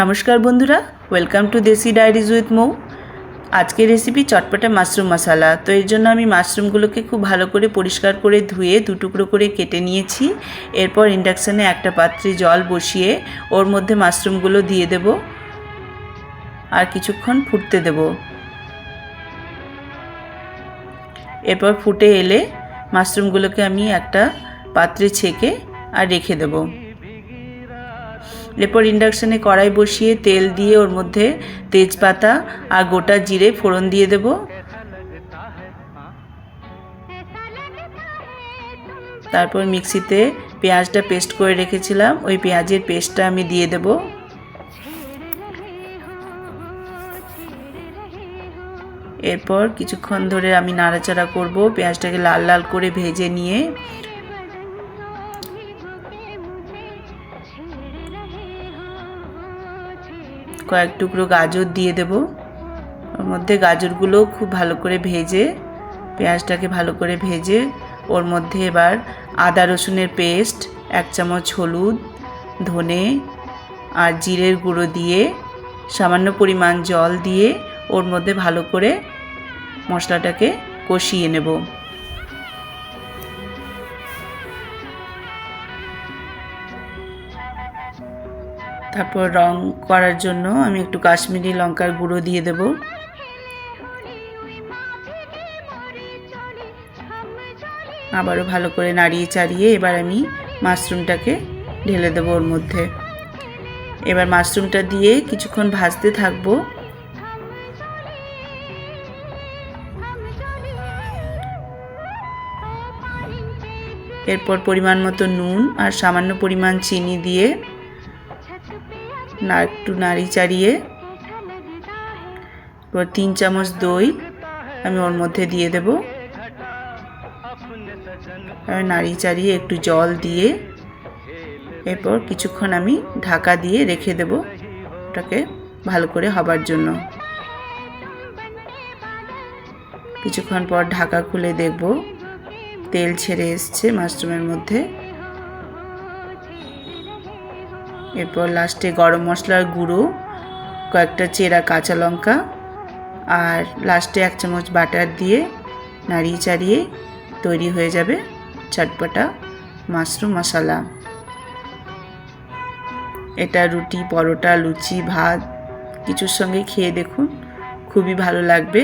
নমস্কার বন্ধুরা, welcome to দেশি ডায়েরিজ উইথ মৌ। আজকের রেসিপি চটপটা মাশরুম মশলা। তো এর জন্য আমি মাশরুমগুলোকে খুব ভালো করে পরিষ্কার করে ধুয়ে দু টুকরো করে কেটে নিয়েছি। এরপর ইন্ডাকশানে একটা পাত্রে জল বসিয়ে ওর মধ্যে মাশরুমগুলো দিয়ে দেব আর কিছুক্ষণ ফুটতে দেব। এরপর ফুটে এলে মাশরুমগুলোকে আমি একটা পাত্রে ছেঁকে আর রেখে দেব। এরপর ইন্ডাকশানে কড়াই বসিয়ে তেল দিয়ে ওর মধ্যে তেজপাতা আর গোটা জিরে ফোড়ন দিয়ে দেব। তারপর মিক্সিতে পেঁয়াজটা পেস্ট করে রেখেছিলাম, ওই পেঁয়াজের পেস্টটা আমি দিয়ে দেব। এরপর কিছুক্ষণ ধরে আমি নাড়াচাড়া করব, পেঁয়াজটাকে লাল লাল করে ভেজে নিয়ে কয়েক টুকরো গাজর দিয়ে দেব। ওর মধ্যে গাজরগুলো খুব ভালো করে ভেজে, পেঁয়াজটাকে ভালো করে ভেজে ওর মধ্যে এবার আদা রসুনের পেস্ট, 1 চামচ হলুদ, ধনে আর জিরের গুঁড়ো দিয়ে সামান্য পরিমাণ জল দিয়ে ওর মধ্যে ভালো করে মশলাটাকে কষিয়ে নেব। তারপর রং করার জন্য আমি একটু কাশ্মীরি লঙ্কার গুঁড়ো দিয়ে দেব। আবারও ভালো করে নাড়িয়ে চাড়িয়ে এবার আমি মাশরুমটাকে ঢেলে দেবো ওর মধ্যে। এবার মাশরুমটা দিয়ে কিছুক্ষণ ভাজতে থাকবো। এরপর পরিমাণ মতো নুন আর সামান্য পরিমাণ চিনি দিয়ে একটু নাড়ি চাড়িয়ে এবার 3 চামচ দই আমি ওর মধ্যে দিয়ে দেব। নাড়ি চাড়িয়ে একটু জল দিয়ে এরপর কিছুক্ষণ আমি ঢাকা দিয়ে রেখে দেব ওটাকে ভালো করে হবার জন্য। কিছুক্ষণ পর ঢাকা খুলে দেখব তেল ছেড়ে এসছে মাশরুমের মধ্যে। এরপর লাস্টে গরম মশলার গুঁড়ো, কয়েকটা চেরা কাঁচা লঙ্কা আর লাস্টে 1 চামচ বাটার দিয়ে নাড়িয়ে চাড়িয়ে তৈরি হয়ে যাবে চটপটা মাশরুম মশলা। এটা রুটি, পরোটা, লুচি, ভাত কিছুর সঙ্গে খেয়ে দেখুন, খুবই ভালো লাগবে।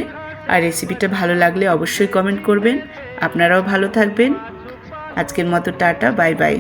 আর রেসিপিটা ভালো লাগলে অবশ্যই কমেন্ট করবেন। আপনারাও ভালো থাকবেন। আজকের মতো টাটা, বাই বাই।